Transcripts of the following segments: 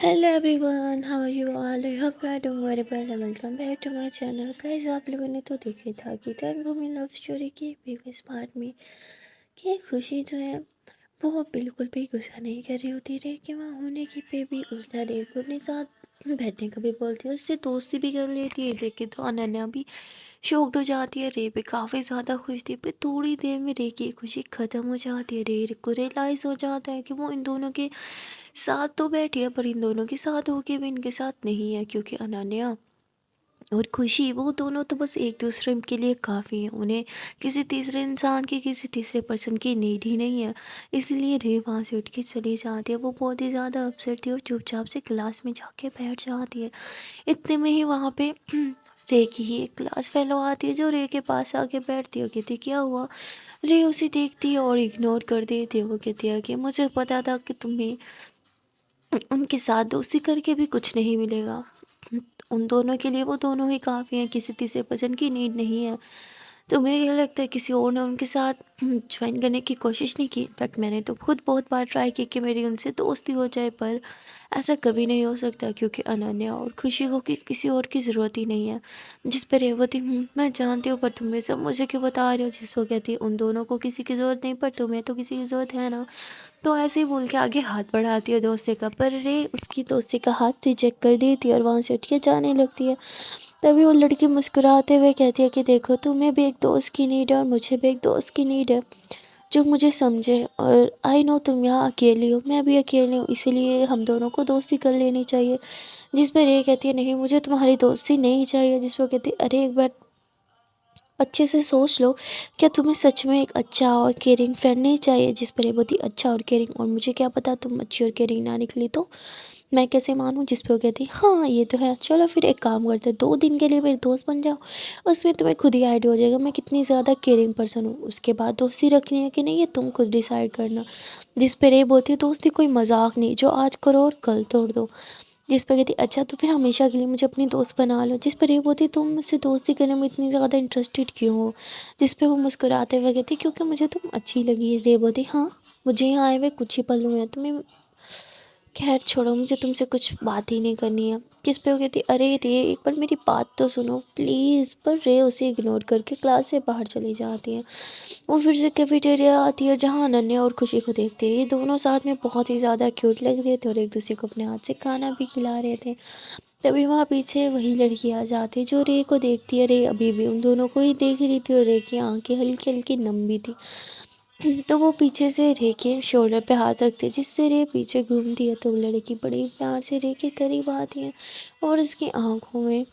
Hello everyone, how are you all? I hope you are doing very well and welcome back to my channel. Guys, आप लोगों ने तो देखा था कि रणभूमि लव स्टोरी के प्रीवियस पार्ट में कि खुशी जो है वो बिल्कुल भी गुस्सा नहीं कर रही होती। रे के वहाँ होने की पे भी उल्टा रे को अपने साथ बैठने का भी बोलती है, उससे दोस्ती भी कर लेती है। देखे तो अनन्या भी शॉक्ड हो जाती है। रे भी काफ़ी ज़्यादा खुश थी, पर थोड़ी देर में रे की खुशी ख़त्म हो जाती है। रे को रियलाइज़ हो जाता है कि वो इन दोनों के साथ तो बैठी है, पर इन दोनों के साथ होके भी इनके साथ नहीं है, क्योंकि अनन्या और खुशी वो दोनों तो बस एक दूसरे के लिए काफ़ी हैं। उन्हें किसी तीसरे इंसान की, किसी तीसरे पर्सन की नीड ही नहीं है। इसीलिए रे वहाँ से उठ के चली जाती है। वो बहुत ही ज़्यादा अपसेट थी और चुपचाप से क्लास में जाके बैठ जाती है। इतने में ही वहाँ पे रे की ही एक क्लास फेलो आती है, जो रे के पास आके बैठती है। कहती क्या हुआ? रे उसे देखती है और इग्नोर कर देती है। वो कहती है कि मुझे पता था कि तुम्हें उनके साथ दोस्ती करके भी कुछ नहीं मिलेगा। उन दोनों के लिए वो दोनों ही काफ़ी हैं, किसी तीसरे पर्सन की नीड नहीं है। तो मुझे क्या लगता है किसी और ने उनके साथ ज्वाइन करने की कोशिश नहीं की। इनफैक्ट मैंने तो खुद बहुत बार ट्राई की कि मेरी उनसे दोस्ती हो जाए, पर ऐसा कभी नहीं हो सकता, क्योंकि अनन्या और खुशी को किसी और की ज़रूरत ही नहीं है। जिस पर रेवती मैं जानती हूँ, पर तुम ये सब मुझे क्यों बता रहे हो? जिस पर कहती है उन दोनों को किसी की ज़रूरत नहीं, पर तुम्हें तो किसी की ज़रूरत है ना। तो ऐसे ही बोल के आगे हाथ बढ़ाती है दोस्ती का, पर रे उसकी दोस्ती का हाथ रिजेक्ट कर देती है और वहाँ से उठ के जाने लगती है। तभी वो लड़की मुस्कुराते हुए कहती है कि देखो, तुम्हें भी एक दोस्त की नीड है और मुझे भी एक दोस्त की नीड है जो मुझे समझे। और आई नो तुम यहाँ अकेली हो, मैं भी अकेली हूँ, इसीलिए हम दोनों को दोस्ती कर लेनी चाहिए। जिस पर रे कहती है नहीं, मुझे तुम्हारी दोस्ती नहीं चाहिए। जिस पर कहती है अरे एक बार अच्छे से सोच लो, क्या तुम्हें सच में एक अच्छा और केयरिंग फ्रेंड नहीं चाहिए? जिस पर ये बहुत ही अच्छा और केयरिंग, और मुझे क्या पता तुम अच्छी और केयरिंग ना निकली तो मैं कैसे मानूं? जिस पे वो कहती हाँ ये तो है, चलो फिर एक काम करते हैं, 2 दिन के लिए मेरे दोस्त बन जाओ। उसमें तुम्हें खुद ही आइडिया हो जाएगा मैं कितनी ज़्यादा केयरिंग पर्सन हूँ। उसके बाद दोस्ती रखनी है कि नहीं, ये तुम खुद डिसाइड करना। जिस पर ये बोलती है दोस्ती कोई मजाक नहीं जो आज करो और कल तोड़ दो। जिस पर कहती अच्छा तो फिर हमेशा के लिए मुझे अपनी दोस्त बना लो। जिस पर ये बोलती तुम मुझसे दोस्ती करने में इतनी ज़्यादा इंटरेस्टेड क्यों हो? जिस पे वो मुस्कुराते हुए कहती क्योंकि मुझे तुम अच्छी लगी। रे बोलती हाँ, मुझे यहाँ आए हुए कुछ ही पल हुए हैं, तुम्हें खैर छोड़ो, मुझे तुमसे कुछ बात ही नहीं करनी है। जिस पे वो कहती अरे रे एक बार मेरी बात तो सुनो प्लीज़। पर रे उसे इग्नोर करके क्लास से बाहर चली जाती है। वो फिर से कैफेटेरिया आती है, जहाँ अनन्या और खुशी को देखती है। ये दोनों साथ में बहुत ही ज़्यादा क्यूट लग रहे थे और एक दूसरे को अपने हाथ से खाना भी खिला रहे थे। तभी वहाँ पीछे वही लड़की आ जाती है जो रे को देखती है। रे अभी भी उन दोनों को ही देख रही थी और रे की आंखें हल्की हल्की नम भी थी। तो वो पीछे से रे के शोल्डर पे हाथ रखती है, जिससे रे पीछे घूमती है। तो वो लड़की बड़ी प्यार से रे के करीब आती है और उसकी आंखों में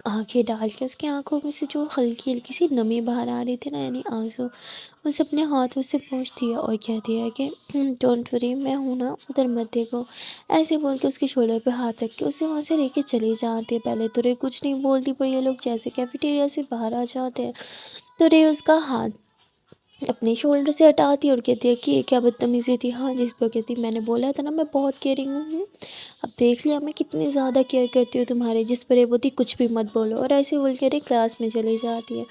आंखें डाल के उसकी आंखों में से जो हल्की हल्की सी नमी बाहर आ रही थी ना, यानी आंसू, उसे अपने हाथों से पोंछती है और कहती है कि डोंट वरी, मैं हूँ ना, उधर मत देखो। ऐसे बोल के उसके शोल्डर पे हाथ रख के उसे वहाँ से लेके चली जाती है। पहले तो रे कुछ नहीं बोलती, पर ये लोग जैसे कैफेटेरिया से बाहर आ जाते हैं तो रे उसका हाथ अपने शोल्डर से हटाती है और कहती है कि ये क्या बदतमीज़ी थी। हाँ, जिस पर कहती मैंने बोला था ना मैं बहुत केयरिंग हूँ। अब देख लिया मैं कितनी ज़्यादा केयर करती हूँ तुम्हारे। जिस पर ये बोलती कुछ भी मत बोलो, और ऐसे बोल के रे क्लास में चली जाती है।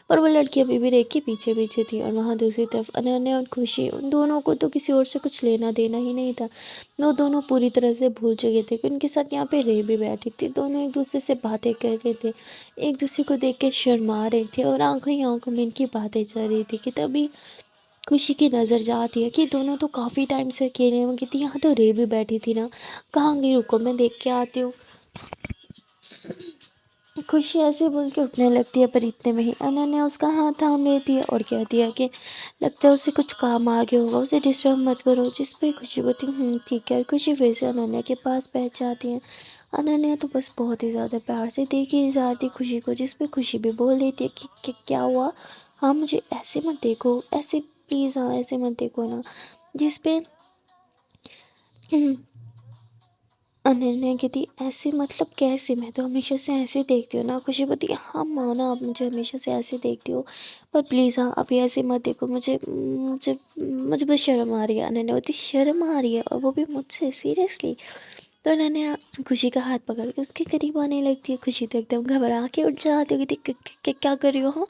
पर वो लड़की अभी भी रे के पीछे पीछे थी और वहाँ दूसरी तरफ अनन्या और खुशी, उन दोनों को तो किसी और से कुछ लेना देना ही नहीं था। वो दोनों पूरी तरह से भूल चुके थे कि उनके साथ यहाँ पे रे भी बैठी थी। दोनों एक दूसरे से बातें कर रहे थे, एक दूसरे को देख के शर्मा रहे थे और आंखों ही आंखों में इनकी बातें चल रही थी कि तभी खुशी की नज़र जाती है कि दोनों तो काफ़ी टाइम से अकेले हैं। वो कहती यहाँ तो रे भी बैठी थी ना, कहाँ गई, रुको मैं देख के आती हूँ। खुशी ऐसे बोल के उठने लगती है, पर इतने में ही अनन्या उसका हाथ थाम लेती है और कहती है कि लगता है उसे कुछ काम आ गया होगा, उसे डिस्टर्ब मत करो। जिस पे खुशी बोलती ठीक है। खुशी फिर से अनन्या के पास बैठ जाती है। अनन्या तो बस बहुत ही ज़्यादा प्यार से देखी जा रही खुशी को, जिस पे खुशी भी बोल देती है कि क्या हुआ? हाँ मुझे ऐसे मत देखो, ऐसे प्लीज़, हाँ ऐसे मत देखो ना। जिस पे अनन्या कहती ऐसे मतलब कैसे? मैं तो हमेशा से ऐसे देखती हूँ ना। खुशी बोलती हाँ माना, आप मुझे हमेशा से ऐसे देखती हो, पर प्लीज़ हाँ अभी ऐसे मत देखो, मुझे मुझे मुझे बहुत शर्म आ रही है। अनन्या बोलती शर्म आ रही है, और वो भी मुझसे? सीरियसली? तो अनन्या खुशी का हाथ पकड़ के उसके करीब आने लगती है। खुशी तो एकदम घबरा के उठ जाती है, कहती क्या कर रही हो? हाँ,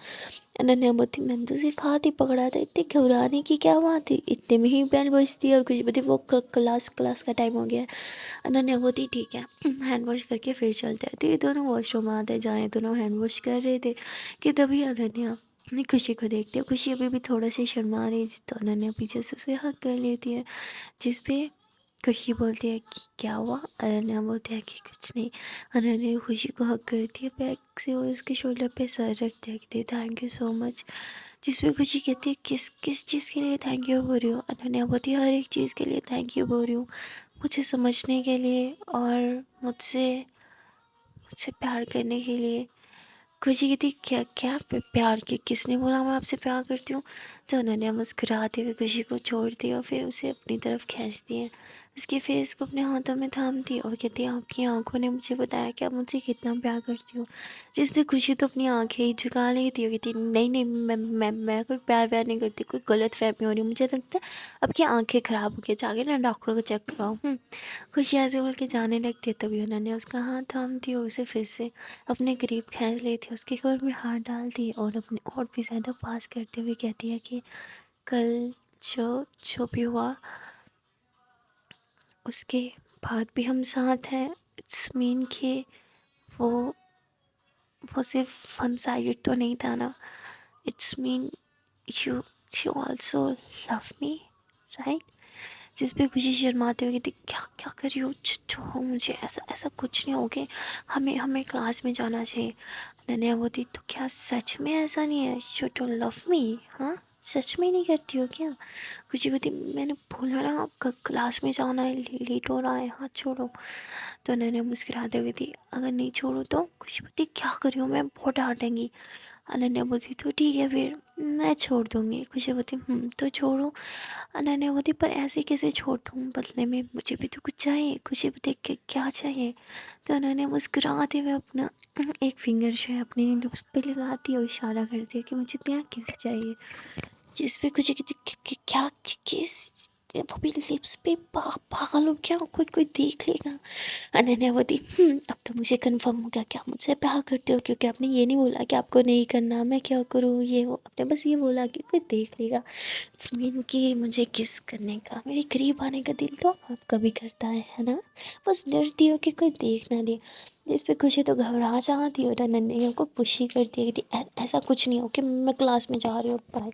अनन्या बोलती मैंने तो सिर्फ हाथ ही पकड़ा था, इतने घबराने की क्या बात थी, इतने में ही बेल बजती है। और खुशी बोलती वो क्लास का टाइम हो गया है। अनन्या बोलती ठीक है, हैंड वॉश करके फिर चलते हैं। तो ये दोनों वॉशरूम आते जाएँ, दोनों हैंड वॉश कर रहे थे कि तभी अनन्या अपनी खुशी को देखती है। खुशी अभी भी थोड़ा सी शर्मा रही थी, तो अनन्या पीछे से उसे हक कर लेती है, जिस पे खुशी बोलती है कि क्या हुआ। अनन्या बोलती है कि कुछ नहीं। अनन्या खुशी को हक करती है बैक से और उसके शोल्डर पे सर रख देखती है, थैंक यू सो मच। जिसमें खुशी कहती है किस किस चीज़ के लिए थैंक यू बोल रही हो। अनन्या बोलती है हर एक चीज़ के लिए थैंक यू बोल रही हूँ, मुझे समझने के लिए और मुझसे मुझसे प्यार करने के लिए। खुशी कहती क्या क्या प्यार के किसने बोला मैं आपसे प्यार करती हूँ। तो अनन्या मुस्कुराते हुए खुशी को छोड़ती है और फिर उसे अपनी तरफ खींचती है, उसके फेस को अपने हाथों में थामती है और कहती है आपकी आंखों ने मुझे बताया कि आप मुझसे कितना प्यार करती हो। जिस पे खुशी तो अपनी आंखें ही झुका लेती है, कहती नहीं नहीं मैं कोई प्यार नहीं करती, कोई गलत फहमी हो रही है, मुझे लगता है आपकी आंखें ख़राब हो गई, जाके ना डॉक्टर को चेक कराओ। खुशी ऐसे बोल के जाने लगती है, तभी अनन्या उसका हाथ थामती है और उसे फिर से अपने करीब खींच लेती है, उसके कमर में हाथ डालती है और अपने और भी ज़्यादा पास करते हुए कहती है कि कल जो जो भी हुआ उसके बाद भी हम साथ हैं। इट्स मीन कि वो वो सिर्फ वन साइडेड तो नहीं था ना। It's mean you you also love me, right. जिस पे खुशी शर्माते हुए कहती क्या क्या कर रही हो, छोड़ो मुझे, ऐसा ऐसा कुछ नहीं होगे, हमें हमें क्लास में जाना चाहिए। अनन्या बोलती तो क्या सच में ऐसा नहीं है, यू डोंट लव मी, हाँ सच में नहीं करती हो क्या। खुशी बोलती मैंने बोला ना आपका क्लास में जाना है, लेट हो रहा है, हाथ छोड़ो। तो अनन्या मुस्कुराते हुए थी अगर नहीं छोड़ो तो। खुशी बोलती क्या कर रही हो, मैं बहुत डांटेंगी। अनन्या बोलती तो ठीक है फिर मैं छोड़ दूँगी। खुशी बोलती तो छोड़ो। अनन्या बोलती पर ऐसे कैसे छोड़ दूँ, बदले में मुझे भी तो कुछ चाहिए। खुशी बोलती क्या चाहिए। तो अनन्या मुस्कुराते हुए अपना एक फिंगर जो है अपनी लिप्स पे लगाती है और इशारा करती है कि मुझे तेरा किस चाहिए। जिस पे खुशी कहती क्या किस, वो भी लिप्स पे, पागल हो क्या, कोई कोई देख लेगा। अनन्या बोलती अब तो मुझे कंफर्म हो गया कि आप मुझसे प्यार करते हो, क्योंकि आपने ये नहीं बोला कि आपको नहीं करना, मैं क्या करूँ ये वो, आपने बस ये बोला कि कोई देख लेगा। इट्स मीन कि मुझे किस करने का, मेरे करीब आने का दिल तो आपका भी करता है ना, बस डरती हो कि कोई देख ना ले। इस पे खुशी तो घबरा जाती है और अनन्या को पुशी करती है कि ऐसा कुछ नहीं हो कि मैं क्लास में जा रही हूँ पढ़ाई,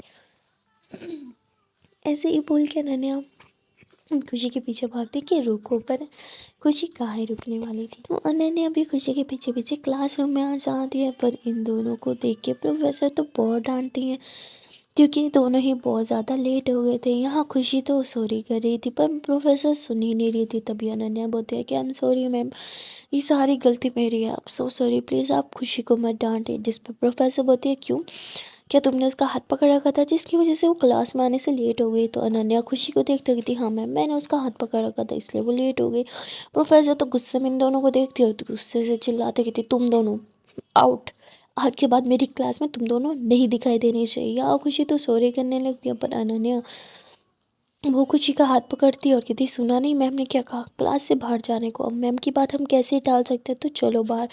ऐसे ही बोल के अनन्या खुशी के पीछे भागती कि रुको, पर खुशी काहे रुकने वाली थी। तो अनन्या भी खुशी के पीछे पीछे क्लासरूम में आ जाती है, पर इन दोनों को देख के प्रोफेसर तो बहुत डांटती हैं, क्योंकि दोनों ही बहुत ज़्यादा लेट हो गए थे। यहाँ खुशी तो सॉरी कर रही थी पर प्रोफेसर सुन ही नहीं रही थी। तभी अनन्या बोलती है कि आई एम सॉरी मैम, ये सारी गलती मेरी है, आप सो सॉरी, प्लीज़ आप खुशी को मत डांटे। जिस पर प्रोफेसर बोलती है क्यों, क्या तुमने उसका हाथ पकड़ रखा था जिसकी वजह से वो क्लास में आने से लेट हो गई। तो अनन्या खुशी को देखते कहती हाँ मैम, मैंने उसका हाथ पकड़ रखा था इसलिए वो लेट हो गई। प्रोफेसर तो गुस्से में इन दोनों को देखती है और गुस्से से चिल्लाते कहती तुम दोनों आउट, आज के बाद मेरी क्लास में तुम दोनों नहीं दिखाई देनी चाहिए। यहाँ खुशी तो सॉरी करने लगती है, पर अनन्या वो खुशी का हाथ पकड़ती है और कहती सुना नहीं मैम ने क्या कहा, क्लास से बाहर जाने को, अब मैम की बात हम कैसे टाल सकते हैं, तो चलो बाहर।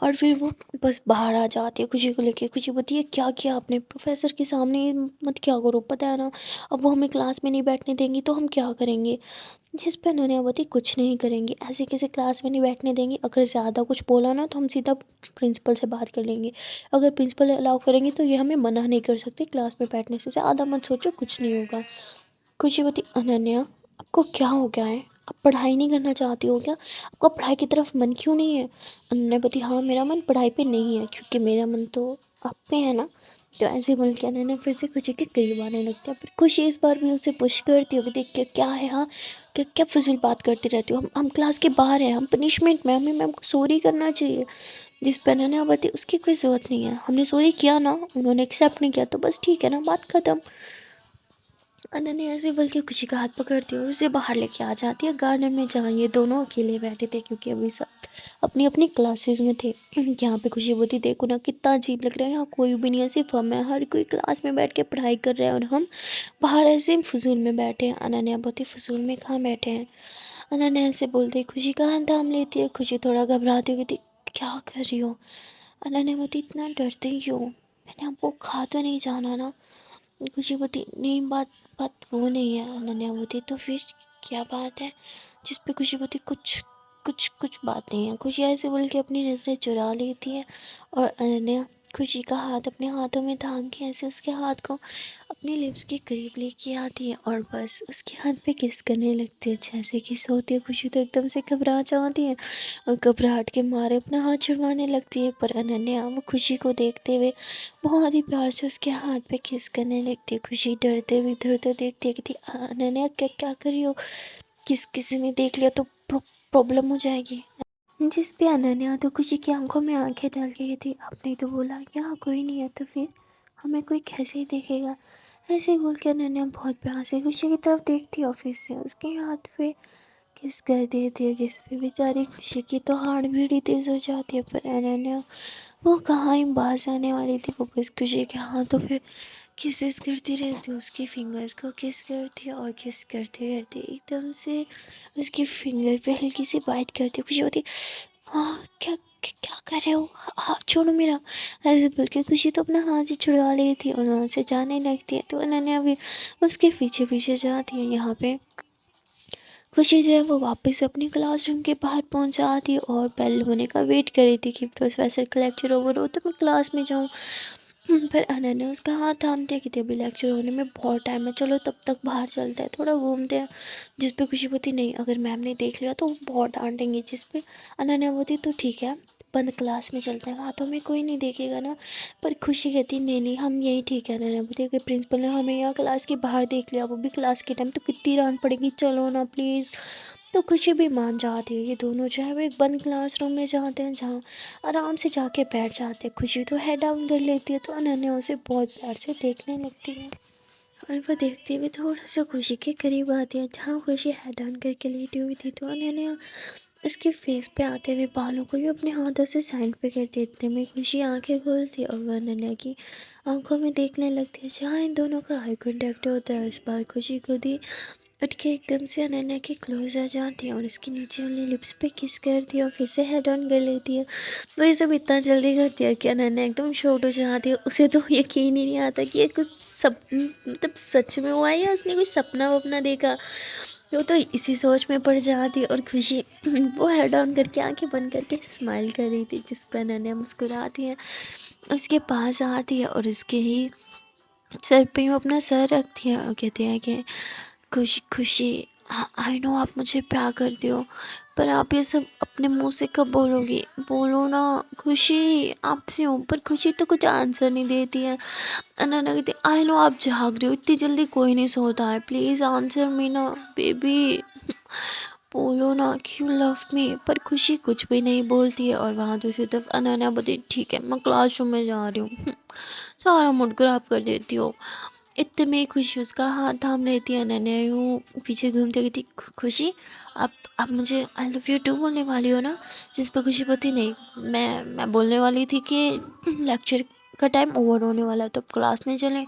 और फिर वो बस बाहर आ जाती है खुशी को लेके। खुशी बोलती है क्या किया आपने, प्रोफेसर के सामने ये मत क्या करो, पता है ना अब वो हमें क्लास में नहीं बैठने देंगी तो हम क्या करेंगे। जिस पर अनन्या बोलती कुछ नहीं करेंगे, ऐसे कैसे क्लास में नहीं बैठने देंगे, अगर ज़्यादा कुछ बोला ना तो हम सीधा प्रिंसिपल से बात कर लेंगे, अगर प्रिंसिपल अलाउ करेंगे तो ये हमें मना नहीं कर सकते क्लास में बैठने से, ज़्यादा मत सोचो कुछ नहीं होगा। खुशी होती अनन्या आपको क्या हो गया है, आप पढ़ाई नहीं करना चाहती हो क्या, आपका पढ़ाई की तरफ मन क्यों नहीं है। अनन्या बोती हाँ मेरा मन पढ़ाई पे नहीं है, क्योंकि मेरा मन तो आप पे है ना। तो ऐसे बोल के अनन्या फिर से खुशी के करीब आने लगती है, पर खुशी इस बार भी उसे पुश करती है, देख के क्या है, हाँ क्या क्या फजूल बात करती रहती हो, हम क्लास के बाहर हैं, हम पनिशमेंट में, हमें मैम को सॉरी करना चाहिए। जिस पर अनन्या बोती उसकी कोई ज़रूरत नहीं है, हमने सॉरी किया ना, उन्होंने एक्सेप्ट नहीं किया तो बस ठीक है ना, बात ख़त्म। अनन्या ऐसे बोल के खुशी का हाथ पकड़ती है और उसे बाहर लेके आ जाती है गार्डन में, जहाँ ये दोनों अकेले बैठे थे, क्योंकि अभी सब अपनी अपनी क्लासेस में थे। यहाँ पे खुशी बोलती देखो ना कितना अजीब लग रहा है, यहाँ कोई भी नहीं है, सिर्फ हम है, हर कोई क्लास में बैठ के पढ़ाई कर रहे हैं और हम बाहर ऐसे फजूल में बैठे हैं। अनन्या बोलती फजूल में कहाँ बैठे हैं। अनन्या ऐसे बोलती खुशी का हाथ थाम लेती है। खुशी थोड़ा घबराती हुई कहती क्या कर रही हो। अनन्या बोलती इतना डरती क्यों, मैंने आपको कहा तो नहीं जाना ना। खुशी बोलती नहीं, बात बात वो नहीं है। अनन्या बोलती तो फिर क्या बात है? जिस पे खुशी बोलती कुछ कुछ कुछ बात नहीं है। खुशी ऐसे बोल के अपनी नज़रें चुरा लेती है और अनन्या खुशी का हाथ अपने हाथों में थाम के ऐसे उसके हाथ को अपने लिप्स के करीब लेके आती है और बस उसके हाथ पे किस करने लगती है। जैसे किस होती है, खुशी तो एकदम से घबरा जाती है और घबराहट के मारे अपना हाथ छुड़वाने लगती है। पर अनन्या वो खुशी को देखते हुए बहुत ही प्यार से उसके हाथ पे किस करने लगती है। खुशी डरते हुए इधर उधर देखती है, कहती अनन्या क्या क्या कर रही हो? किसी ने देख लिया तो प्रॉब्लम हो जाएगी। जिस पे अनन्या तो खुशी की आंखों में आंखें डाल के कहती आपने तो बोला यहाँ कोई नहीं है, तो फिर हमें कोई कैसे ही देखेगा? ऐसे ही बोल के अनन्या बहुत प्यार से खुशी की तरफ देखती है और फिर से उसके हाथ पे किस कर देती है, जिस पे बेचारी खुशी की तो हार्ट बीट तेज़ हो जाती है। पर अनन्या वो कहाँ ही बाज आने वाली थी, वो बस खुशी के हाथों पे किसेस करती रहती, उसकी फिंगर्स को किस करती और किस करते करते एकदम से उसकी फिंगर पे हल्की सी बाइट करती। खुशी होती हाँ क्या क्या कर रहे हो? हाथ छोड़ो मेरा। ऐसे बोल के खुशी तो अपना हाथ ही छुड़वा ली थी और वहाँ से जाने लगती है। तो अनन्या भी उसके पीछे पीछे जाती है। यहाँ पे खुशी जो है वो वापस अपने क्लासरूम के बाहर पहुंच जाती है और बेल होने का वेट कर रही थी कि प्रोफेसर का लेक्चर ओवर हो तो मैं क्लास में जाऊं। पर अनन्या उसका हाथ थामते हैं कि अभी लेक्चर होने में बहुत टाइम है, चलो तब तक बाहर चलते हैं, थोड़ा घूमते हैं। जिस पे खुशी बोलती नहीं, अगर मैम ने देख लिया तो वो बहुत डांटेंगे। जिस पे अनन्या बोलती तो ठीक है, बंद क्लास में चलते हैं, वहाँ तो हमें कोई नहीं देखेगा ना। पर खुशी कहती नहीं नहीं, हम यही ठीक है। अनन्या बोलती कि प्रिंसिपल ने हमें यहाँ क्लास के बाहर देख लिया, वो भी क्लास के टाइम, तो कितनी डांट पड़ेगी, चलो ना प्लीज़। तो खुशी भी मान जाती है। ये दोनों जो है वो एक बंद क्लासरूम में जाते हैं जहाँ आराम से जाके बैठ जाते हैं। खुशी तो हेड डाउन कर लेती है तो अनन्या उसे बहुत प्यार से देखने लगती है और वो देखते हुए थोड़ा सा खुशी के करीब आती है। जहाँ खुशी हेड डाउन करके लेटी हुई थी तो अनन्या उसके फेस पे आते हुए बालों को भी अपने हाथों से साइड पे कर देते में खुशी आंखें खोलती है और वह अनन्या की आंखों में देखने लगती है। जहाँ इन दोनों का आई कांटेक्ट होता है इस बार खुशी खुद ही उठ के एकदम से अनन्या के क्लोज आ जाती है और उसके नीचे वाली लिप्स पे किस करती है और फिर से हेड ऑन कर लेती है। वो ये सब इतना जल्दी करती है कि अनन्या एकदम शॉक हो जाती है। उसे तो यकीन ही नहीं आता कि ये कुछ सब मतलब सच में हुआ है या उसने कोई सपना वपना देखा। वो तो इसी सोच में पड़ जाती है और खुशी वो हेड ऑन करके आंखें बंद करके स्माइल कर रही थी, जिस पर अनन्या मुस्कुराती है, उसके पास आती है और उसके ही सर पे वो अपना सर रखती है और कहती है कि खुशी खुशी, आई नो आप मुझे प्यार करती हो, पर आप ये सब अपने मुंह से कब बोलोगी? बोलो ना खुशी, आपसे हूँ। पर खुशी तो कुछ आंसर नहीं देती है। अनन्या कहती आई नो आप जाग रही हो, इतनी जल्दी कोई नहीं सोता है, प्लीज़ आंसर मी ना बेबी, बोलो ना कि यू लव मी। पर खुशी कुछ भी नहीं बोलती है और वहाँ दूसरी तरफ अनन्या बोलती ठीक है मैं क्लासरूम में जा रही हूँ। सारा मूड खराब कर देती हो। इतने में खुशी उसका हाथ थाम लेती है। अनन्या यूँ पीछे घूमते कहती खुशी आप मुझे आई लव यू टू बोलने वाली हो ना? जिस पर खुशी बोलती नहीं, मैं बोलने वाली थी कि लेक्चर का टाइम ओवर होने वाला है तो क्लास में चलें।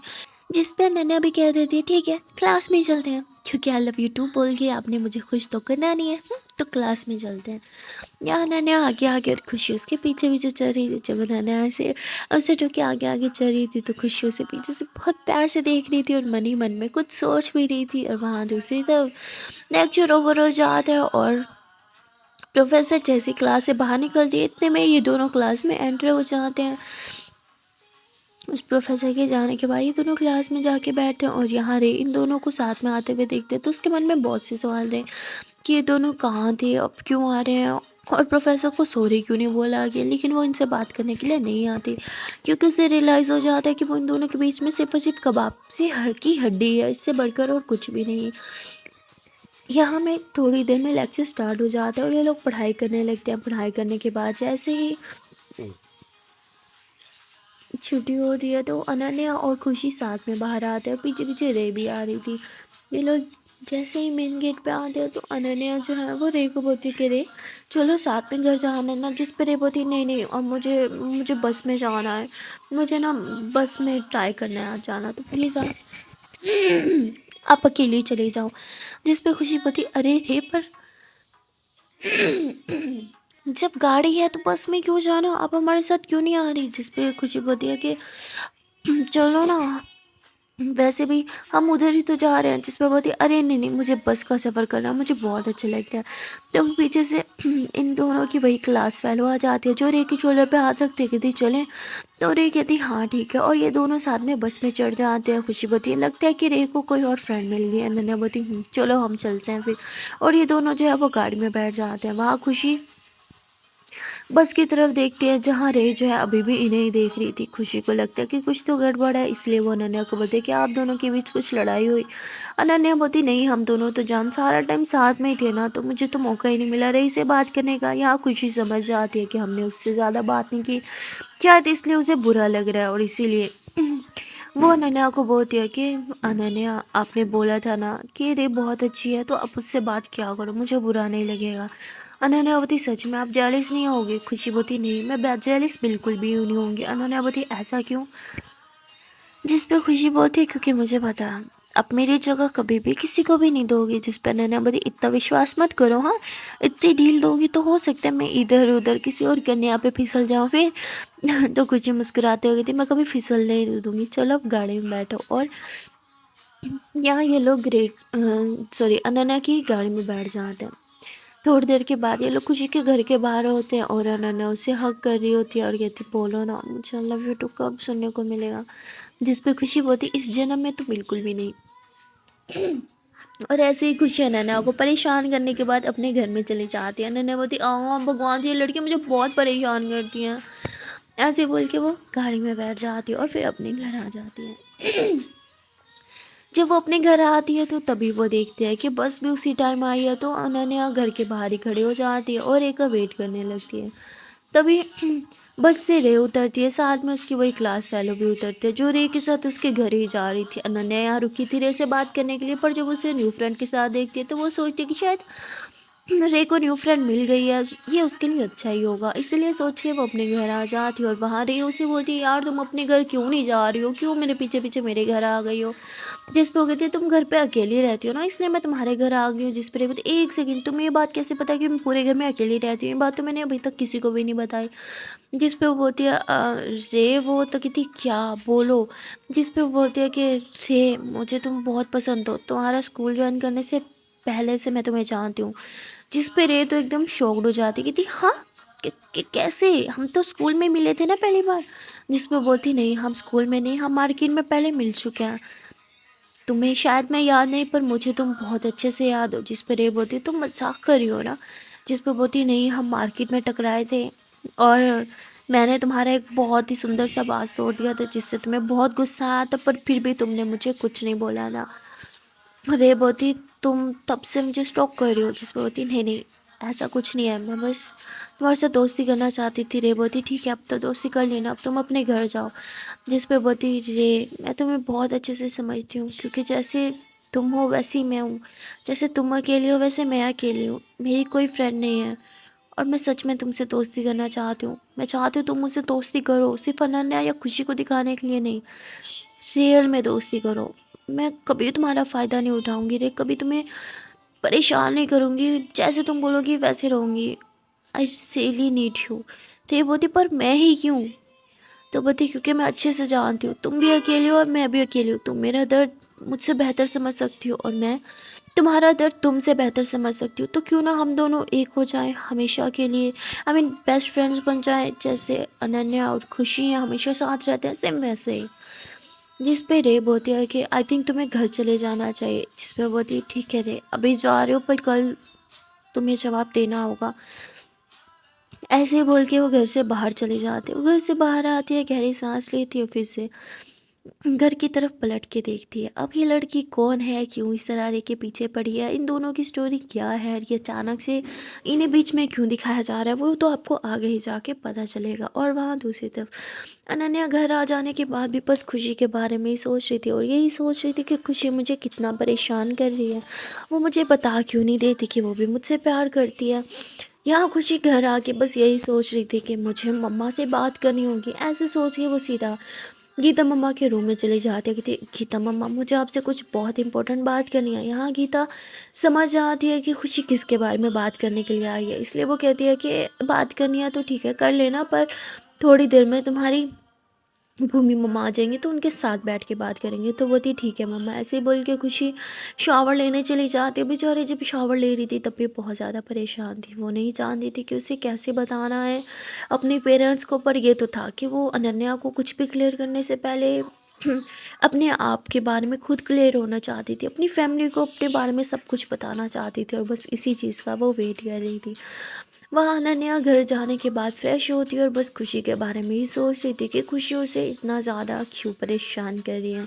जिस पे अनन्या भी कह देती है ठीक है क्लास में ही चलते हैं, क्योंकि आई लव यू टू बोल के आपने मुझे खुश तो करना नहीं है। तो क्लास में चलते हैं। या अनन्या आगे आगे और खुशी उसके पीछे पीछे चल रही थी। जब अनन्या ऐसे उसे जो कि आगे आगे चल रही थी तो खुशी उसे पीछे से बहुत प्यार से देख रही थी और मन ही मन में कुछ सोच भी रही थी। और वहाँ दूसरी तरफ लेक्चर ओवर हो जाता है और प्रोफेसर जैसे क्लास से बाहर निकलती है, इतने में ये दोनों क्लास में एंटर हो जाते हैं। उस प्रोफेसर के जाने के बाद ये दोनों क्लास में जाके बैठे हैं और यहाँ रे इन दोनों को साथ में आते हुए देखते हैं तो उसके मन में बहुत से सवाल थे कि ये दोनों कहाँ थे, अब क्यों आ रहे हैं और प्रोफेसर को सॉरी क्यों नहीं बोला गया। लेकिन वो इनसे बात करने के लिए नहीं आती क्योंकि उसे रियलाइज़ हो जाता है कि वो इन दोनों के बीच में सिर्फ और सिर्फ कबाब से की हड्डी है, इससे बढ़कर और कुछ भी नहीं। यहाँ में थोड़ी देर में लेक्चर स्टार्ट हो जाता है और ये लोग पढ़ाई करने लगते हैं। पढ़ाई करने के बाद जैसे ही छुट्टी होती है तो अनन्या और खुशी साथ में बाहर आते हैं, पीछे पीछे रे भी आ रही थी। ये लोग जैसे ही मेन गेट पे आते हैं तो अनन्या जो है वो रे को बोलती है कि रे चलो साथ में घर जाना ना। जिस पे रे बोलती नहीं नहीं और मुझे मुझे बस में जाना है, मुझे ना बस में ट्राई करना है आज जाना, तो प्लीज़ आप अकेले ही चले जाओ। जिस पे खुशी बोलती अरे रे पर जब गाड़ी है तो बस में क्यों जाना, आप हमारे साथ क्यों नहीं आ रही? जिस पे खुशी बोलती है कि चलो ना, वैसे भी हम उधर ही तो जा रहे हैं। जिस पे बोलती अरे नहीं नहीं, मुझे बस का सफ़र करना मुझे बहुत अच्छा लगता है। तो पीछे से इन दोनों की वही क्लास फेलो आ जाती है जो रे के शोल्डर पे हाथ रखते कहती चलें। तो रे कहती हाँ ठीक है, और ये दोनों साथ में बस में चढ़ जाते हैं। खुशी बोती है लगता है कि रे को कोई और फ्रेंड मिल गई है। अनन्या बोती चलो हम चलते हैं फिर। और ये दोनों जो है वो गाड़ी में बैठ जाते हैं। वहाँ खुशी बस की तरफ देखती है जहाँ रे जो है अभी भी इन्हें ही देख रही थी। खुशी को लगता है कि कुछ तो गड़बड़ है, इसलिए वो अनन्या को बोलती है कि आप दोनों के बीच कुछ लड़ाई हुई। अनन्या बोलती नहीं, हम दोनों तो जान सारा टाइम साथ में ही थे ना, तो मुझे तो मौका ही नहीं मिला रे से बात करने का। यहाँ खुशी समझ जाती है कि हमने उससे ज़्यादा बात नहीं की शायद, इसलिए उसे बुरा लग रहा है और इसीलिए वो अनन्या को बोलती है कि अनन्या आपने बोला था ना कि रे बहुत अच्छी है, तो अब उससे बात क्या करो, मुझे बुरा नहीं लगेगा। अनन्या बोती सच में आप जेलिस नहीं होगी? खुशी बोती नहीं, मैं जेलिस बिल्कुल भी नहीं होंगी। अनन्या बोती ऐसा क्यों? जिस पे खुशी बोलती है क्योंकि मुझे पता है अब मेरी जगह कभी भी किसी को भी नहीं दोगी। जिस पे अनन्या बोती इतना विश्वास मत करो, हाँ इतनी ढील दोगी तो हो सकता है मैं इधर उधर किसी और कन्या पे फिसल जाऊँ फिर। तो खुशी मुस्कुराते हुए कहती मैं कभी फिसल नहीं दूंगी, चलो अब गाड़ी में बैठो। और यहाँ ये लोग सॉरी अनन्या की गाड़ी में बैठ जाते हैं। थोड़ी देर के बाद ये लोग खुशी के घर के बाहर होते हैं और अनन्या उसे हग कर रही होती है और कहती बोलो ना मुझे आई लव यू टू कब सुनने को मिलेगा। जिस पे खुशी बोलती इस जन्म में तो बिल्कुल भी नहीं। और ऐसे ही खुशी अनन्या को परेशान करने के बाद अपने घर में चली जाती है। अनन्या बोलती भगवान जी ये लड़की मुझे बहुत परेशान करती हैं। ऐसे बोल के वो गाड़ी में बैठ जाती है और फिर अपने घर आ जाती है। जब वो अपने घर आती है तो तभी वो देखते हैं कि बस भी उसी टाइम आई है। तो अनन्या घर के बाहर ही खड़ी हो जाती है और रे का वेट करने लगती है। तभी बस से रे उतरती है, साथ में उसकी वही क्लास फेलो भी उतरते हैं जो रे के साथ उसके घर ही जा रही थी। अनन्या यहाँ रुकी थी रे से बात करने के लिए, पर जब उसे न्यू फ्रेंड के साथ देखती है तो वो सोचती है कि शायद रे को न्यू फ्रेंड मिल गई है, ये उसके लिए अच्छा ही होगा। इसलिए सोच के वो अपने घर आ जाती है और वहाँ रे उसे बोलती है यार तुम अपने घर क्यों नहीं जा रही हो, क्यों मेरे पीछे पीछे मेरे घर आ गई हो। जिस पे वो कहती है तुम घर पे अकेली रहती हो ना, इसलिए मैं तुम्हारे घर आ गई हूँ। जिस पर बोलती एक सेकंड, तुम्हें ये बात कैसे पता कि मैं पूरे घर में अकेली रहती हूँ? ये बात तो मैंने अभी तक किसी को भी नहीं बताई। जिस पे वो बोलती है रे वो तो कहती क्या बोलो। जिस पे वो बोलती है कि रे मुझे तुम बहुत पसंद हो, तुम्हारा स्कूल ज्वाइन करने से पहले से मैं तुम्हें जानती हूँ। जिस पे रे तो एकदम शॉक्ड हो जाती कहती हाँ कैसे, हम तो स्कूल में मिले थे ना पहली बार। जिस पे बोलती नहीं हम स्कूल में नहीं, हम मार्केट में पहले मिल चुके हैं, तुम्हें शायद मैं याद नहीं पर मुझे तुम बहुत अच्छे से याद हो। जिस पर रे बोलती तुम मजाक कर रही हो ना? जिस पर बोलती नहीं हम मार्केट में टकराए थे और मैंने तुम्हारा एक बहुत ही सुंदर सा बाज तोड़ दिया था जिससे तुम्हें बहुत गुस्सा आया था, पर फिर भी तुमने मुझे कुछ नहीं बोला था। रे बोलती तुम तब से मुझे स्टॉक कर रही हो? जिस पर बोलती नहीं नहीं ऐसा कुछ नहीं है, मैं बस तुम्हारे साथ दोस्ती करना चाहती थी। रे बोलती ठीक है अब तो दोस्ती कर लेना, अब तुम अपने घर जाओ। जिस पे बोलती रे मैं तुम्हें बहुत अच्छे से समझती हूँ, क्योंकि जैसे तुम हो वैसी ही मैं हूँ, जैसे तुम अकेली हो वैसे मैं अकेली हूँ, मेरी कोई फ्रेंड नहीं है और मैं सच में तुमसे दोस्ती करना चाहती हूँ। मैं चाहती हूँ तुम मुझसे दोस्ती करो, सिर्फ अनन्या या खुशी को दिखाने के लिए नहीं, रियल में दोस्ती करो। मैं कभी तुम्हारा फ़ायदा नहीं उठाऊँगी रे, कभी तुम्हें परेशान नहीं करूँगी, जैसे तुम बोलोगी वैसे रहूँगी। I really need you. तो ये बोलती पर मैं ही क्यों? तो बोलती क्योंकि मैं अच्छे से जानती हूँ तुम भी अकेली हो और मैं भी अकेली हूँ, तुम मेरा दर्द मुझसे बेहतर समझ सकती हो और मैं तुम्हारा दर्द तुमसे बेहतर समझ सकती हूँ। तो क्यों ना हम दोनों एक हो जाएं हमेशा के लिए, आई मीन बेस्ट फ्रेंड्स बन जाएं, जैसे अनन्या और खुशी हैं हमेशा साथ रहते हैं सेम वैसे ही। जिस पे रे बोलती है कि आई थिंक तुम्हें घर चले जाना चाहिए। जिस पे बोलती है ठीक है रे अभी जा रहे हो पर कल तुम्हें जवाब देना होगा। ऐसे ही बोल के वो घर से बाहर चले जाते, वो घर से बाहर आती है, गहरी सांस लेती है, फिर से घर की तरफ पलट के देखती है अब ये लड़की कौन है, क्यों इस तरह के पीछे पड़ी है, इन दोनों की स्टोरी क्या है, ये अचानक से इन्हें बीच में क्यों दिखाया जा रहा है, वो तो आपको आगे ही जाके पता चलेगा। और वहाँ दूसरी तरफ अनन्या घर आ जाने के बाद भी बस खुशी के बारे में ही सोच रही थी और यही सोच रही थी कि खुशी मुझे कितना परेशान कर रही है, वो मुझे बता क्यों नहीं देती कि वो भी मुझसे प्यार करती है। यहाँ खुशी घर आके बस यही सोच रही थी कि मुझे मम्मा से बात करनी होगी। ऐसे सोच के वो सीधा गीता मम्मा के रूम में चली जाती है, कहती गीता मम्मा मुझे आपसे कुछ बहुत इंपॉर्टेंट बात करनी है। यहाँ गीता समझ जाती है कि खुशी किसके बारे में बात करने के लिए आई है, इसलिए वो कहती है कि बात करनी है तो ठीक है कर लेना, पर थोड़ी देर में तुम्हारी भूमि मम्मा आ जाएंगी तो उनके साथ बैठ के बात करेंगे। तो बोलती ठीक है मम्मा। ऐसे ही बोल के खुशी शावर लेने चली जाती है। बेचारी जब शावर ले रही थी तब भी बहुत ज़्यादा परेशान थी। वो नहीं जानती थी कि उसे कैसे बताना है अपने पेरेंट्स को। पर ये तो था कि वो अनन्या को कुछ भी क्लियर करने से पहले अपने आप के बारे में खुद क्लियर होना चाहती थी। अपनी फैमिली को अपने बारे में सब कुछ बताना चाहती थी और बस इसी चीज़ का वो वेट कर रही थी। वह अनन्या घर जाने के बाद फ्रेश होती और बस खुशी के बारे में ही सोच रही थी कि खुशी उसे इतना ज़्यादा क्यों परेशान कर रही है।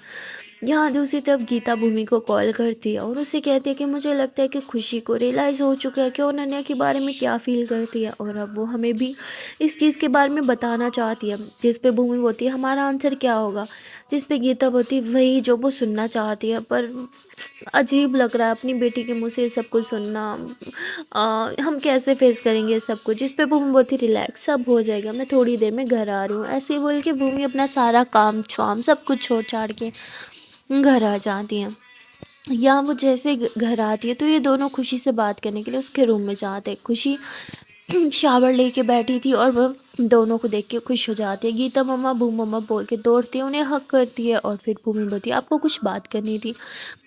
यहाँ दूसरी तरफ गीता भूमि को कॉल करती है और उसे कहती है कि मुझे लगता है कि खुशी को रियलाइज़ हो चुका है कि वो अनन्या के बारे में क्या फील करती है और अब वो हमें भी इस चीज़ के बारे में बताना चाहती है। जिस पे भूमि बोलती है हमारा आंसर क्या होगा। जिस पे गीता बोलती है वही जो वो सुनना चाहती है। पर अजीब लग रहा है अपनी बेटी के मुँह से ये सब कुछ सुनना। हम कैसे फेस करेंगे ये सब कुछ। जिस पे भूमि बहुत ही रिलैक्स सब हो जाएगा, मैं थोड़ी देर में घर आ रही हूँ। ऐसे ही बोल के भूमि अपना सारा काम छाम सब कुछ छोड़ छाड़ के घर आ जाती हैं। या वो जैसे घर आती है तो ये दोनों खुशी से बात करने के लिए उसके रूम में जाते हैं। खुशी शावर लेके बैठी थी और वह दोनों को देख के खुश हो जाती है। गीता मम्मा भूमि मम्मा बोल के दौड़ती है, उन्हें हक करती है और फिर भूमि बोलती है आपको कुछ बात करनी थी।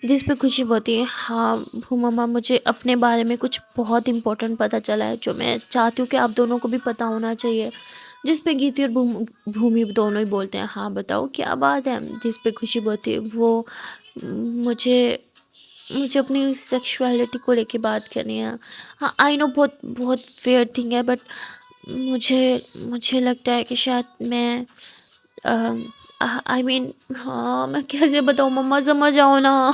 जिस पे खुशी बोलती है हाँ भूमि मम्मा मुझे अपने बारे में कुछ बहुत इंपॉर्टेंट पता चला है जो मैं चाहती हूँ कि आप दोनों को भी पता होना चाहिए। जिस पे गीती और भूमि दोनों ही बोलते हैं हाँ बताओ क्या बात है। जिस पे खुशी बोलती है वो मुझे मुझे अपनी सेक्सुअलिटी को लेके बात करनी है। हाँ आई नो बहुत बहुत फेयर थिंग है बट मुझे मुझे लगता है कि शायद मैं आई मीन हाँ मैं कैसे बताऊँ मम्मा समझ आओ ना।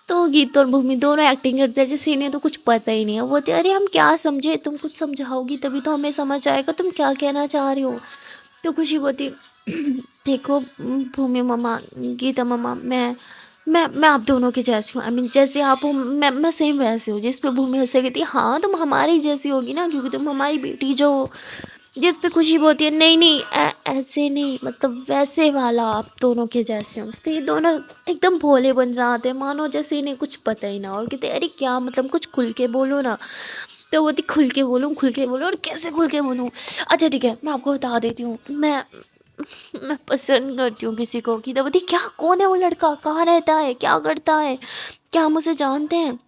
तो गीत और भूमि दोनों एक्टिंग करते हैं जैसे इन्हें तो कुछ पता ही नहीं है। वो बोलते अरे हम क्या समझे, तुम कुछ समझाओगी तभी तो हमें समझ आएगा तुम क्या कहना चाह रही हो। तो खुशी बोलती देखो भूमि मम्मा गीता मम्मा मैं आप दोनों के जैसी हूँ। आई मीन जैसे आप हो मैं सेम वैसे हूँ। जिस पे भूमि हंसते कहती है हाँ तुम हमारी जैसी होगी ना क्योंकि तुम हमारी बेटी जो हो। जिस पे खुशी बोलती है नहीं नहीं ऐसे नहीं मतलब वैसे वाला आप दोनों के जैसे हो। तो ये दोनों एकदम भोले बन जाते हैं मानो जैसे इन्हें कुछ पता ही ना। और कहते अरे क्या मतलब कुछ खुल के बोलो ना। तो वो थी खुल के बोलूँ और कैसे खुल के बोलूँ। अच्छा ठीक है मैं आपको बता देती हूँ मैं पसंद करती हूँ किसी को। गीता बोलती क्या कौन है वो लड़का, कहाँ रहता है, क्या करता है, क्या हम उसे जानते हैं।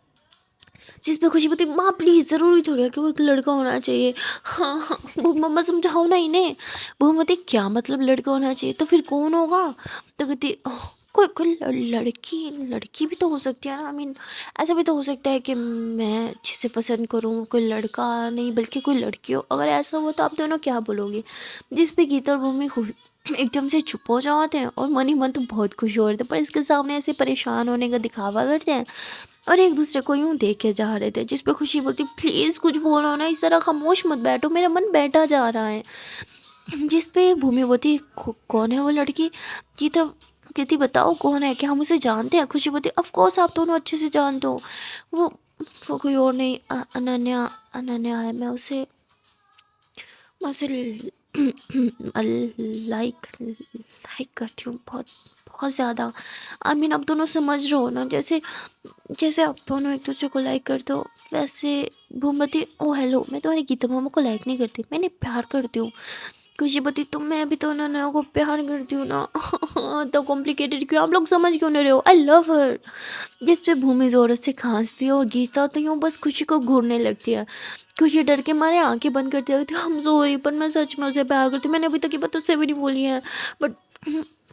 जिस पे खुशी बोलती माँ प्लीज़ ज़रूरी थोड़ी है कि वो एक लड़का होना चाहिए। हाँ हाँ वो मम्मा समझाओ ना इन्हें। वो बोलती क्या मतलब लड़का होना चाहिए तो फिर कौन होगा। तो कहती कोई कोई लड़की लड़की भी तो हो सकती है ना। आई मीन ऐसा भी तो हो सकता है कि मैं जिसे पसंद करूँ कोई लड़का नहीं बल्कि कोई लड़की हो। अगर ऐसा हो तो आप दोनों क्या बोलोगे। जिस पे गीता और भूमि एकदम से चुप हो जाते हैं और मन ही मन तो बहुत खुश हो रहे थे पर इसके सामने ऐसे परेशान होने का दिखावा करते हैं और एक दूसरे को यूं देखे जा रहे थे। जिस पे खुशी बोलती प्लीज़ कुछ बोलो ना, इस तरह खामोश मत बैठो मेरा मन बैठा जा रहा है। जिस पे भूमि बोलती कौन है वो लड़की। गीता कहती बताओ कौन है, क्या हम उसे जानते हैं। खुशी बोलती ऑफ कोर्स आप दोनों अच्छे से जानते हो। वो वो कोई और नहीं अनन्या अनन्या है। मैं उसे लाइक लाइक करती हूँ बहुत बहुत ज़्यादा। आई मीन आप दोनों समझ रहे हो ना जैसे जैसे आप दोनों एक दूसरे को लाइक करते हो वैसे। भूमती ओ हेलो मैं तुम्हारी गीता मामा को लाइक नहीं करती, मैंने प्यार करती हूँ। खुशी बती तुम मैं भी तो अनन्या को प्यार करती हूँ ना। तो कॉम्प्लिकेटेड क्यों, आप लोग समझ क्यों नहीं रहे हो। आई लव हर। जिस पे भूमि जोर से खांसती है और गीता तो यूँ बस खुशी को घूरने लगती है। खुशी डर के मारे आंखें बंद करती है। हम सॉरी पर मैं सच में उसे प्यार करती हूँ, मैंने अभी तक ये बात उससे भी नहीं बोली है बट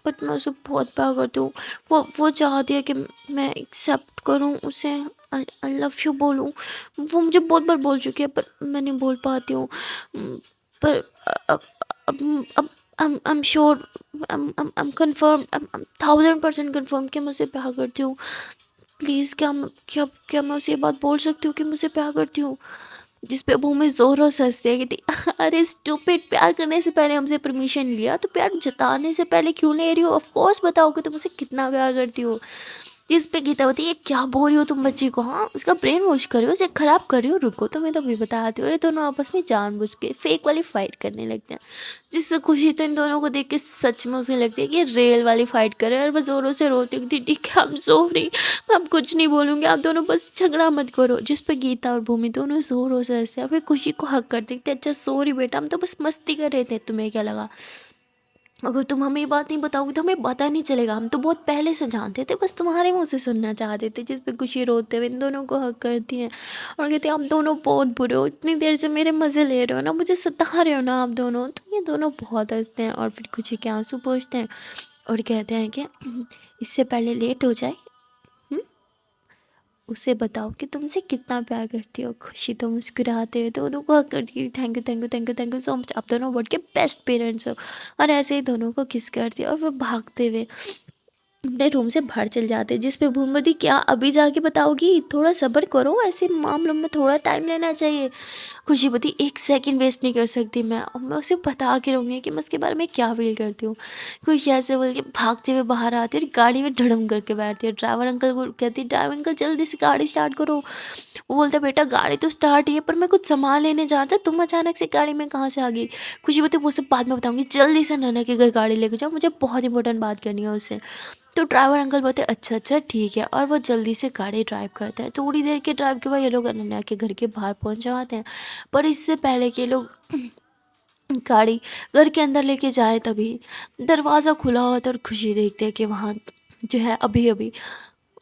बट मैं उसे बहुत प्यार करती हूँ। वो चाहती है कि मैं एक्सेप्ट करूँ उसे, आई लव यू बोलूँ। वो मुझे बहुत बार बोल चुकी है पर मैं नहीं बोल पाती हूँ। पर अब अब I'm sure I'm confirmed I'm 1000% confirmed कि मैं उसे प्यार करती हूँ। प्लीज़ क्या मैं उसे ये बात बोल सकती हूँ कि मैं उसे प्यार करती हूँ। जिस पे भूमि ज़ोरों से हंसती है कि अरे स्टूपिड, प्यार करने से पहले हमसे परमिशन लिया तो प्यार जताने से पहले क्यों ले रही हो। ऑफ कोर्स बताओ कि तुम उसे कितना प्यार करती हो। जिस पे गीता होती है ये क्या बोल रही हो तुम बच्ची को, हाँ उसका ब्रेन वॉश कर रही हो, उसे ख़राब कर रही हो। रुको तो मैं तभी बताती हूँ। ये दोनों आपस में जानबूझ के फेक वाली फाइट करने लगते हैं जिससे खुशी तो इन दोनों को देख के सच में उसे लगती है कि ये रियल वाली फाइट कर रहे हैं। और वह ज़ोरों से रोती थी ठीक है हम सॉरी, अब कुछ नहीं बोलूँगी, आप दोनों बस झगड़ा मत करो। जिस पे गीता और भूमि दोनों ज़ोरों से हंसते हैं फिर खुशी को हक कर देते अच्छा सॉरी बेटा हम तो बस मस्ती कर रहे थे, तुम्हें क्या लगा। अगर तुम हमें ये बात नहीं बताओगी तो हमें पता नहीं चलेगा, हम तो बहुत पहले से जानते थे, बस तुम्हारे मुँह से सुनना चाहते थे। जिस पे खुशी रोते हुए इन दोनों को हग करती है और कहती है आप दोनों बहुत बुरे हो, इतनी देर से मेरे मज़े ले रहे हो ना, मुझे सता रहे हो ना आप दोनों। तो ये दोनों बहुत हँसते हैं और फिर खुशी के आंसू पोंछते हैं और कहते हैं कि इससे पहले लेट हो जाए, उसे बताओ कि तुमसे कितना प्यार करती हो। खुशी तो मुस्कुराते हुए दोनों को हक करती है, thank you thank you thank you thank you so much, आप दोनों वर्ल्ड के बेस्ट पेरेंट्स हो। और ऐसे ही दोनों को किस करती है और वो भागते हुए अपने रूम से बाहर चल जाते हैं। जिस पे भूमि क्या अभी जाके बताओगी, थोड़ा सब्र करो, ऐसे मामलों में थोड़ा टाइम लेना चाहिए। खुशीपति एक सेकंड वेस्ट नहीं कर सकती मैं, और मैं उसे बता के रहूँगी कि मैं उसके बारे में क्या फील करती हूँ। खुशी ऐसे बोल के भागते हुए बाहर आती है और गाड़ी में धड़म करके बैठती है। ड्राइवर अंकल को कहती है ड्राइवर अंकल जल्दी से गाड़ी स्टार्ट करो। वो बोलता है बेटा गाड़ी तो स्टार्ट ही है पर मैं कुछ सामान लेने जा रहा था, तुम अचानक से गाड़ी में कहाँ से आ गई। खुशी बोलती वो सब बाद में बताऊँगी, जल्दी से नाना के घर गाड़ी लेके जाओ, मुझे बहुत इंपॉर्टेंट बात करनी है उससे। तो ड्राइवर अंकल बोलते अच्छा अच्छा ठीक है, और वो जल्दी से गाड़ी ड्राइव करते हैं। थोड़ी देर के ड्राइव के बाद ये लोग अनन्या के घर के बाहर पहुंच जाते हैं। पर इससे पहले कि ये लोग गाड़ी घर के अंदर लेके जाए तभी दरवाज़ा खुला होता है और खुशी देखते हैं कि वहाँ जो है अभी अभी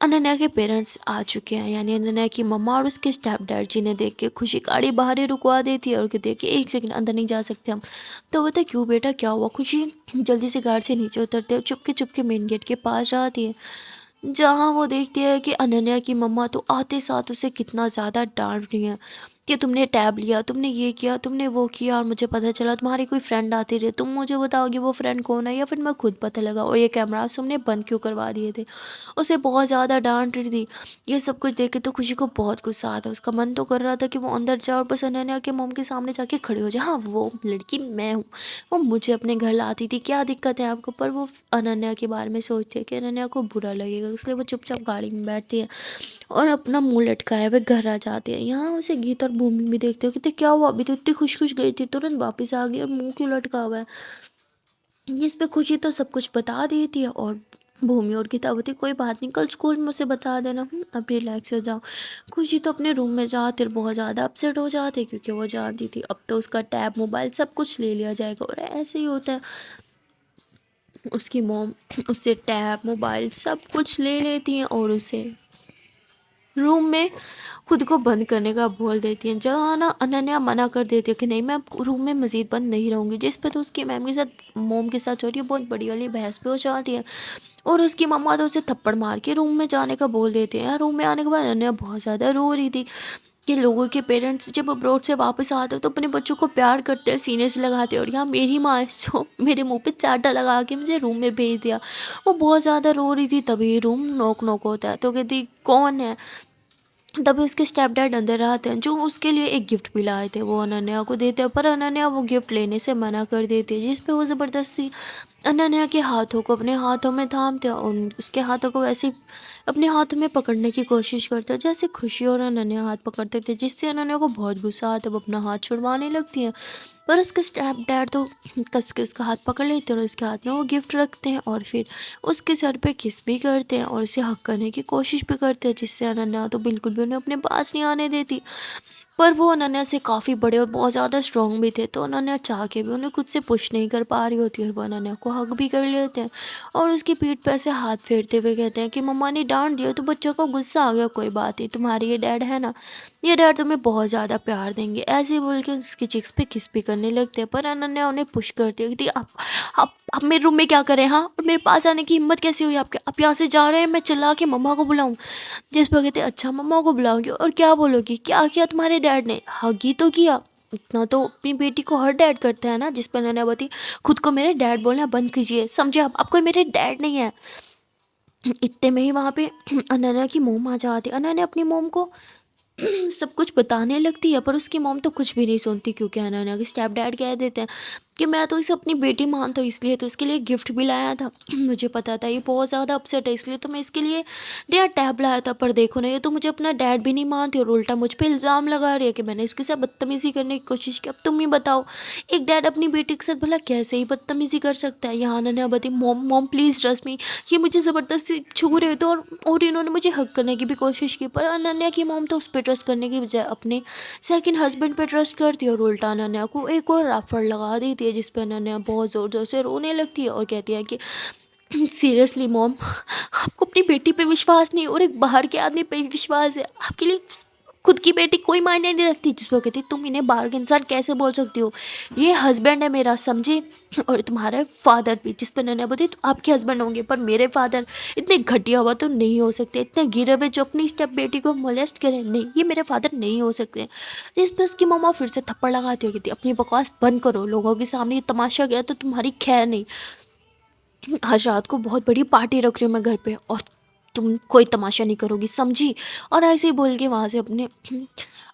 अनन्या के पेरेंट्स आ चुके हैं, यानी अनन्या की मम्मा और उसके स्टेप डैड जी ने देख के खुशी गाड़ी बाहर ही रुकवा देती है और कहती है कि एक सेकंड अंदर नहीं जा सकते हम। तो बोलते क्यों बेटा क्या हुआ। खुशी जल्दी से गाड़ी से नीचे उतरते हैं, चुपके चुपके मेन गेट के पास जाती है, जहाँ वो देखती है कि अनन्या की मम्मा तो आते साथ उसे कितना ज़्यादा डांट रही है कि तुमने टैब लिया, तुमने ये किया, तुमने वो किया, और मुझे पता चला तुम्हारी कोई फ्रेंड आती रही, तुम मुझे बताओगी वो फ्रेंड कौन है या फिर मैं खुद पता लगा, और ये कैमरास तुमने बंद क्यों करवा दिए थे। उसे बहुत ज़्यादा डांट रही थी। ये सब कुछ देख के तो खुशी को बहुत गुस्सा आता है। उसका मन तो कर रहा था कि वो अंदर जाए और बस अनन्या के मोम के सामने जाके खड़ी हो जाए, हाँ वो लड़की मैं हूँ, वो मुझे अपने घर लाती थी, क्या दिक्कत है आपको। पर वो अनन्या के बारे में सोचती है कि अनन्या को बुरा लगेगा, इसलिए वो चुपचाप गाड़ी में बैठती है और अपना मुंह लटकाए हुए घर आ जाती है। यहाँ उसे गीत और भूमि भी देखते हो कि क्या हुआ, अभी तो इतनी खुश खुश गई थी, तुरंत वापस आ गई और मुंह क्यों लटका हुआ है। इस पे खुशी तो सब कुछ बता देती है और भूमि और गीता होती कोई बात नहीं, कल स्कूल में उसे बता देना, अब रिलैक्स हो जाओ। खुशी तो अपने रूम में जाती और बहुत ज़्यादा अपसेट हो जाती क्योंकि वो जानती थी अब तो उसका टैब मोबाइल सब कुछ ले लिया जाएगा, और ऐसे ही होता है। उसकी मॉम उससे टैब मोबाइल सब कुछ ले लेती हैं और उसे रूम में खुद को बंद करने का बोल देती हैं, जहाँ ना अनन्या मना कर देती है कि नहीं मैं रूम में मज़ीद बंद नहीं रहूँगी। जिस पर तो उसकी मैम के साथ मोम के साथ छोटी बहुत बड़ी वाली बहस पे हो जाती है और उसकी मम्मा तो उसे थप्पड़ मार के रूम में जाने का बोल देते हैं। रूम में आने के बाद अनन्या बहुत ज़्यादा रो रही थी कि लोगों के पेरेंट्स जब अब्रॉड से वापस आते हो तो अपने बच्चों को प्यार करते हैं, सीने से लगाते हैं, और यहाँ मेरी माँ है जो मेरे मुंह पे चाटा लगा के मुझे रूम में भेज दिया। वो बहुत ज़्यादा रो रही थी, तभी रूम नॉक नॉक होता है तो कहती कौन है। तभी उसके स्टेप डैड अंदर आते हैं जो उसके लिए एक गिफ्ट भी लाए थे, वो अनन्या को देते हैं, पर अनन्या वो गिफ्ट लेने से मना कर देती है, जिस पे वो ज़बरदस्ती अनन्या के हाथों को अपने हाथों में थामते हैं और उसके हाथों को वैसे ही अपने हाथों में पकड़ने की कोशिश करते हैं जैसे खुशी और अनन्या हाथ पकड़ते थे, जिससे अनन्या को बहुत गुस्सा आता है, वो अपना हाथ छुड़वाने लगती है। पर उसके स्टेप डैड तो कस के उसका हाथ पकड़ लेते हैं और उसके हाथ में वो गिफ्ट रखते हैं और फिर उसके सर पे किस भी करते हैं और उसे हक करने की कोशिश भी करते हैं, जिससे अनन्या तो बिल्कुल भी उन्हें अपने पास नहीं आने देती। पर वो अनन्या से काफ़ी बड़े और बहुत ज़्यादा स्ट्रॉन्ग भी थे, तो अनन्या चाह के भी उन्हें खुद से पुश नहीं कर पा रही होती और वो अनन्या को हक भी कर लेते हैं और उसकी पीठ पर ऐसे हाथ फेरते हुए कहते हैं कि मम्मा ने डांट दिया तो बच्चों को गुस्सा आ गया, कोई बात नहीं, तुम्हारे ये डैड है ना, ये डैड तुम्हें बहुत ज़्यादा प्यार देंगे, ऐसे ही बोल के उसकी चिक्स पे किस भी करने लगते हैं। पर अनन्या उन्हें पुश करती है कि आप मेरे रूम में क्या करें, हाँ, और मेरे पास आने की हिम्मत कैसी हुई आपके, आप यहाँ से जा रहे हैं, मैं चिल्ला के मम्मा को बुलाऊँ। जिस पर कहते अच्छा मम्मा को बुलाओगी और क्या बोलोगी, क्या किया तुम्हारे डैड ने, हग ही तो किया, इतना तो अपनी बेटी को हर डैड करता है ना। जिस पर नन्यावती खुद को मेरे डैड बोलना बंद कीजिए, समझे आप कोई मेरे डैड नहीं है। इतने में ही वहाँ पे अनन्या की मोम आ जाती है, अनन्या अपनी मोम को सब कुछ बताने लगती है, पर उसकी मॉम तो कुछ भी नहीं सुनती क्योंकि अनन्या के स्टेप डैड कह देते हैं कि मैं तो इसे अपनी बेटी मानता हूँ, इसलिए तो इसके लिए गिफ्ट भी लाया था। मुझे पता था ये बहुत ज़्यादा अपसेट है, इसलिए तो मैं इसके लिए नया टैब लाया था, पर देखो ना ये तो मुझे अपना डैड भी नहीं मानती और उल्टा मुझ पर इल्ज़ाम लगा रही है कि मैंने इसके साथ बदतमीज़ी करने की कोशिश की। अब तुम ही बताओ एक डैड अपनी बेटी के साथ भला कैसे ही बदतमीज़ी कर सकता है। यहाँ अनन्या बती mom mom please trust me, ये मुझे ज़बरदस्ती छू रहे थे और इन्होंने मुझे हक करने की भी कोशिश की, पर अनन्या की मॉम तो उस पर ट्रस्ट करने की बजाय अपने सेकंड हस्बैंड पे ट्रस्ट करती है और उल्टा अनन्या को एक और राफड़ लगा देती है। है, जिस पर अनन्या बहुत ज़ोर ज़ोर से रोने लगती है और कहती है कि सीरियसली मॉम, आपको अपनी बेटी पे विश्वास नहीं और एक बाहर के आदमी पे विश्वास है, आपके लिए खुद की बेटी कोई मायने नहीं रखती। जिस पर कहती तुम इन्हें बाहर के इंसान कैसे बोल सकती हो, ये हस्बैंड है मेरा, समझे, और तुम्हारे फादर भी। जिस पर नैना बोलती तो आपके हस्बैंड होंगे पर मेरे फादर इतने घटिया हुआ तो नहीं हो सकते, इतने गिरे हुए जो अपनी स्टेप बेटी को मोलेस्ट करें, नहीं, ये मेरे फादर नहीं हो सकते। जिस पर उसकी मम्मा फिर से थप्पड़ लगाती हो, कहती अपनी बकवास बंद करो, लोगों के सामने ये तमाशा गया तो तुम्हारी खैर नहीं, आज रात को बहुत बड़ी पार्टी रख रही हूँ मैं घर पे और तुम कोई तमाशा नहीं करोगी, समझी। और ऐसे ही बोल के वहाँ से अपने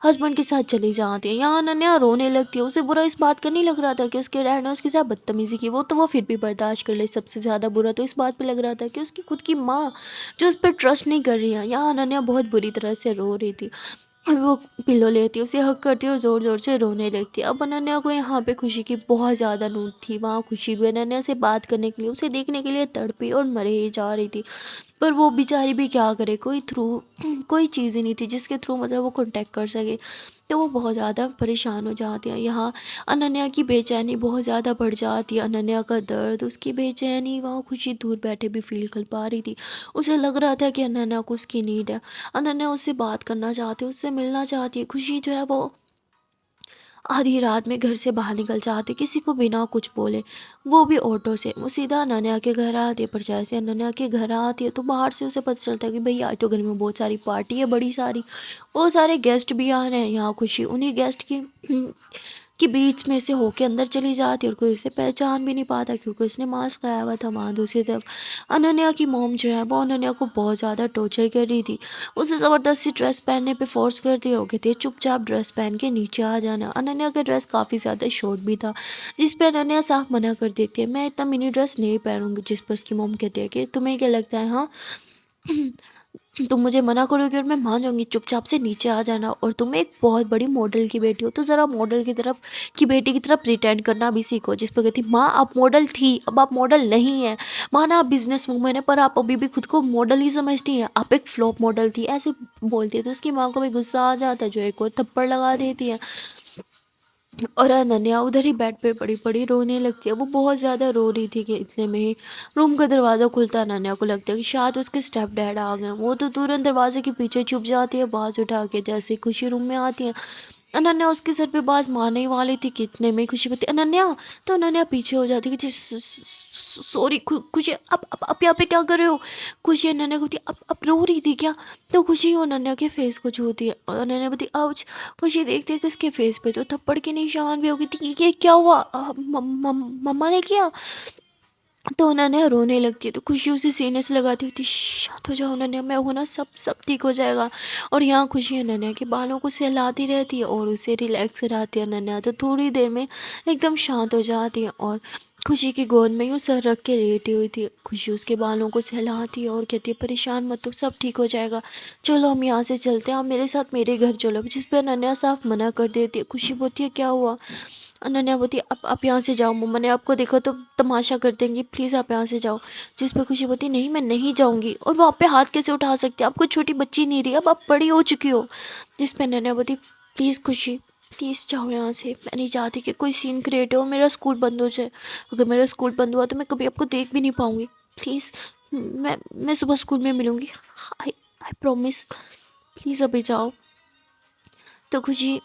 हस्बैंड के साथ चली जाती है। यहाँ अनन्या रोने लगती है। उसे बुरा इस बात का नहीं लग रहा था कि उसके डैड ने उसके साथ बदतमीज़ी की, वो फिर भी बर्दाश्त कर ले। सबसे ज़्यादा बुरा तो इस बात पे लग रहा था कि उसकी खुद की माँ जो उस पर ट्रस्ट नहीं कर रही है। यहाँ अनन्या बहुत बुरी तरह से रो रही थी और वो पिलो लेती है, उसे हक करती है और ज़ोर ज़ोर से रोने लगती है। अब अनन्या को यहाँ पे खुशी की बहुत ज़्यादा नूत थी। वहाँ खुशी भी अनन्या से बात करने के लिए, उसे देखने के लिए तड़पी और मरे ही जा रही थी। पर वो बेचारी भी क्या करे, कोई चीज़ ही नहीं थी जिसके थ्रू मतलब वो कांटेक्ट कर सके। तो वो बहुत ज़्यादा परेशान हो जाती है। यहाँ अनन्या की बेचैनी बहुत ज़्यादा बढ़ जाती है। अनन्या का दर्द, उसकी बेचैनी, वहाँ खुशी दूर बैठे भी फील कर पा रही थी। उसे लग रहा था कि अनन्या को उसकी नीड है। अनन्या उससे बात करना चाहती है, उससे मिलना चाहती है। खुशी जो है वो आधी रात में घर से बाहर निकल जाती, किसी को बिना कुछ बोले, वो भी ऑटो से। वो सीधा अनन्या के घर आती है। पर जैसे अनन्या के घर आती है तो बाहर से उसे पता चलता है कि भाई आज तो घर में बहुत सारी पार्टी है, बड़ी सारी, बहुत सारे गेस्ट भी आ रहे हैं। यहाँ खुशी उन्हीं गेस्ट की कि बीच में से होके अंदर चली जाती है और कोई उसे पहचान भी नहीं पाता क्योंकि उसने मास्क लगाया हुआ था। वहाँ दूसरी तरफ अनन्या की मॉम जो है वो अनन्या को बहुत ज़्यादा टॉर्चर कर रही थी। उसे ज़बरदस्ती ड्रेस पहनने पे फोर्स करती है। वो कहती है चुपचाप ड्रेस पहन के नीचे आ जाना। अनन्या का ड्रेस काफ़ी ज़्यादा शॉर्ट भी था जिस पर अनन्या साफ मना कर देती है, मैं इतना मिनी ड्रेस नहीं पहनूंगी। जिस पर उसकी मॉम कहती है कि तुम्हें क्या लगता है, हाँ तुम मुझे मना करोगे और मैं मान जाऊंगी, चुपचाप से नीचे आ जाना। और तुम एक बहुत बड़ी मॉडल की बेटी हो तो ज़रा मॉडल की बेटी की तरफ प्रिटेंड करना भी सीखो। जिस पर कहती माँ आप मॉडल थी, अब आप मॉडल नहीं है। माना आप बिजनेस वूमेन है पर आप अभी भी खुद को मॉडल ही समझती हैं, आप एक फ्लॉप मॉडल थी, ऐसे बोलती है। तो उसकी माँ को भी गुस्सा आ जाता है जो एक और थप्पड़ लगा देती है। और अनन्या उधर ही बेड पे पड़ी पड़ी रोने लगती है। वो बहुत ज़्यादा रो रही थी कि इतने में ही रूम का दरवाज़ा खुलता है। अनन्या को लगता है कि शायद उसके स्टेप डैड आ गए। वो तो तुरंत दरवाजे के पीछे छुप जाती है, बाज उठा के। जैसे ही खुशी रूम में आती है अनन्या उसके सर पे बाज मारने ही वाली थी कि इतने में खुशी बोलती अनन्या, तो अनन्या पीछे हो जाती कि सॉरी खुशी, आप यहाँ पे क्या कर रहे हो। खुशी अनन्या को बोलती अब रो रही थी क्या। तो खुशी अनन्या के फेस को छूती है और अनन्या बोलती आउच। खुशी देखती है कि उसके फेस पे तो थप्पड़ के निशान भी हो गई थी। ये क्या हुआ, मम्मा ने किया। तो अनन्या रोने लगती है। तो खुशी उसे सीने से लगाती थी, शांत हो जाओ अनन्या, मैं हूं ना, सब ठीक हो जाएगा। और यहाँ खुशी अनन्या के बालों को सहलाती रहती है और उसे रिलैक्स कराती है। अनन्या तो थोड़ी देर में एकदम शांत हो जाती है और खुशी की गोद में यूँ सर रख के लेटी हुई थी। खुशी उसके बालों को सहलाती है और कहती है परेशान मत हो, सब ठीक हो जाएगा, चलो हम यहाँ से चलते हैं, आप मेरे साथ मेरे घर चलो। जिस पर अनन्या साफ मना कर देती है। खुशी बोलती है क्या हुआ। अनन्या बोलती आप यहाँ से जाओ, मम्मा ने आपको देखा तो तमाशा कर देंगे, प्लीज़ आप यहाँ से जाओ। जिस पर खुशी बोलती नहीं मैं नहीं जाऊँगी। और वो आप पे हाथ कैसे उठा सकती है, आपको छोटी बच्ची नहीं रही, अब आप बड़ी हो चुकी हो। जिस पर अनन्या बोलती प्लीज़ खुशी, प्लीज़ जाओ यहाँ से, मैं नहीं चाहती कि कोई सीन क्रिएट हो, मेरा स्कूल बंद हो जाए। अगर मेरा स्कूल बंद हुआ तो मैं कभी आपको देख भी नहीं पाऊँगी, प्लीज़। मैं सुबह स्कूल में मिलूँगी, आई आई प्रॉमिस, प्लीज़ अभी जाओ। तो खुशी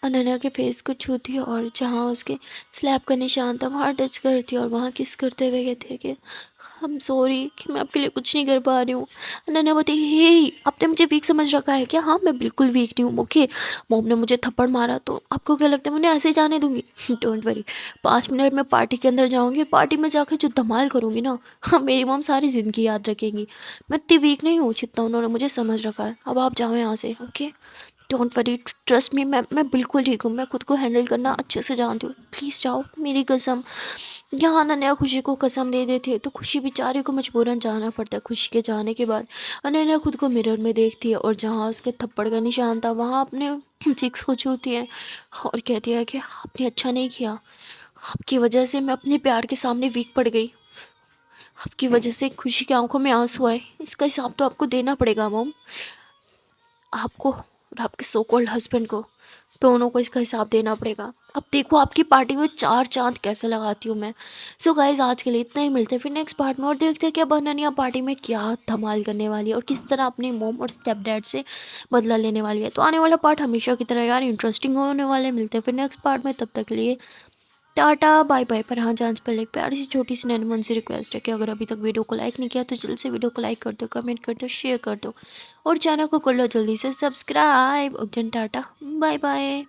अनन्या के फेस को छूती है और जहाँ उसके स्लैप का निशान था वहाँ टच करती है और वहाँ किस करते हुए कहती है कि आई एम सॉरी कि मैं आपके लिए कुछ नहीं कर पा रही हूँ। अनन्या बोलती हे आपने मुझे वीक समझ रखा है क्या। हाँ मैं बिल्कुल वीक नहीं हूँ। ओके मॉम ने मुझे थप्पड़ मारा तो आपको क्या लगता है मुझे ऐसे ही जाने दूंगी। डोंट वरी, 5 मिनट में पार्टी के अंदर जाऊँगी और पार्टी में जाकर जो धमाल करूँगी ना, हाँ मेरी मॉम सारी ज़िंदगी याद रखेंगी। मैं इतनी वीक नहीं हूँ जितना उन्होंने मुझे समझ रखा है। अब आप जाओ यहाँ से, okay don't worry, trust me, मैं बिल्कुल ठीक हूँ, मैं खुद को हैंडल करना अच्छे से जानती हूँ, प्लीज़ जाओ मेरी कसम। यहाँ अनन्या खुशी को कसम दे देती है तो खुशी बेचारी को मजबूरन जाना पड़ता है। खुशी के जाने के बाद अनन्या खुद को मिरर में देखती है और जहाँ उसके थप्पड़ का निशान था वहाँ अपने चिक्स को छूती है और कहती है कि आपने अच्छा नहीं किया, आपकी वजह से मैं अपने प्यार के सामने वीक पड़ गई, आपकी वजह से खुशी की आंखों में आंसू आए, इसका हिसाब तो आपको देना पड़ेगा मॉम, आपको और आपके सो कॉल्ड हस्बैंड को। दोनों को इसका हिसाब देना पड़ेगा। अब देखो आपकी पार्टी में 4 चाँद कैसे लगाती हूँ मैं। सो गाइज़ आज के लिए इतना ही, मिलते हैं फिर नेक्स्ट पार्ट में और देखते हैं कि अब अनन्या पार्टी में क्या धमाल करने वाली है और किस तरह अपनी मॉम और स्टेप डैड से बदला लेने वाली है। तो आने वाला पार्ट हमेशा की तरह यार इंटरेस्टिंग होने वाले, मिलते हैं फिर नेक्स्ट पार्ट में, तब तक के लिए टाटा बाय बाय। पर हाँ, जाने से पहले एक प्यारी सी छोटी सी नैनमन सी रिक्वेस्ट है कि अगर अभी तक वीडियो को लाइक नहीं किया तो जल्दी से वीडियो को लाइक कर दो, कमेंट कर दो, शेयर कर दो और चैनल को कर लो जल्दी से subscribe. Okay tata bye bye.